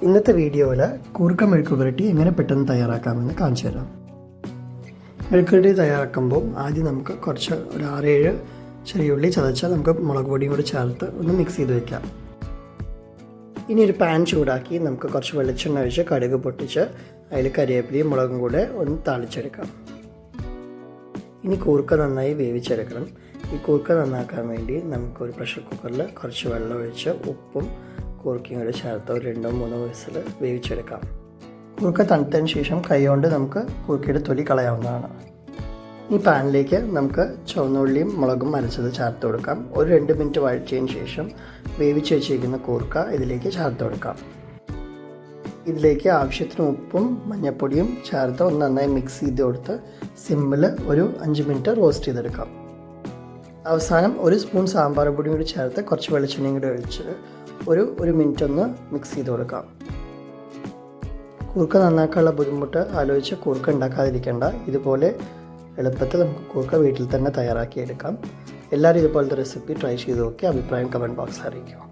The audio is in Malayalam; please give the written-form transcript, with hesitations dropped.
ഇന്നത്തെ വീഡിയോയിൽ കൂർക്ക മെഴുക്ക് പുരട്ടി എങ്ങനെ പെട്ടെന്ന് തയ്യാറാക്കാമെന്ന് കാണിച്ചു തരാം. മെഴുക്ക് പുരട്ടി തയ്യാറാക്കുമ്പോൾ ആദ്യം നമുക്ക് കുറച്ച് ഒരു 6-7 ചെറിയ ഉള്ളി ചതച്ചാൽ നമുക്ക് മുളക് പൊടിയും കൂടി ചേർത്ത് ഒന്ന് മിക്സ് ചെയ്ത് വയ്ക്കാം. ഇനി ഒരു പാൻ ചൂടാക്കി നമുക്ക് കുറച്ച് വെളിച്ചെണ്ണ ഒഴിച്ച് കടുക് പൊട്ടിച്ച് അതിൽ കരിവേപ്പിലയും മുളകും കൂടെ ഒന്ന് താളിച്ചെടുക്കാം. ഇനി കൂർക്ക നന്നായി വേവിച്ചെടുക്കണം. ഈ കൂർക്ക നന്നാക്കാൻ വേണ്ടി നമുക്കൊരു പ്രഷർ കുക്കറിൽ കുറച്ച് വെള്ളം ഒഴിച്ച് ഉപ്പും കൂർക്കയും കൂടി ചേർത്ത് ഒരു 2-3 വിസിൽ വേവിച്ചെടുക്കാം. കൂർക്ക തണുത്തതിന് ശേഷം കൈകൊണ്ട് നമുക്ക് കൂർക്കയുടെ തൊലി കളയാവുന്നതാണ്. ഈ പാനിലേക്ക് നമുക്ക് ചുവന്നുള്ളിയും മുളകും അരച്ചത് ചേർത്ത് കൊടുക്കാം. ഒരു 2 മിനിറ്റ് വഴറ്റിയതിന് ശേഷം വേവിച്ച് വെച്ചിരിക്കുന്ന കൂർക്ക ഇതിലേക്ക് ചേർത്ത് കൊടുക്കാം. ഇതിലേക്ക് ആവശ്യത്തിന് ഉപ്പും മഞ്ഞൾപ്പൊടിയും ചേർത്ത് ഒന്ന് നന്നായി മിക്സ് ചെയ്ത് കൊടുത്ത് സിമ്മിൽ ഒരു 5 മിനിറ്റ് റോസ്റ്റ് ചെയ്തെടുക്കാം. അവസാനം 1 സ്പൂൺ സാമ്പാർ പൊടിയും കൂടി ചേർത്ത് കുറച്ച് വെളിച്ചെണ്ണയും കൂടി ഒഴിച്ച് ഒരു മിനിറ്റ് ഒന്ന് മിക്സ് ചെയ്ത് കൊടുക്കാം. കൂർക്ക നന്നാക്കാനുള്ള ബുദ്ധിമുട്ട് ആലോചിച്ച് കൂർക്ക ഉണ്ടാക്കാതിരിക്കേണ്ട. ഇതുപോലെ എളുപ്പത്തിൽ നമുക്ക് കൂർക്ക വീട്ടിൽ തന്നെ തയ്യാറാക്കിയെടുക്കാം. എല്ലാവരും ഇതുപോലത്തെ റെസിപ്പി ട്രൈ ചെയ്ത് നോക്കി അഭിപ്രായം കമൻറ്റ് ബോക്സിൽ അറിയിക്കും.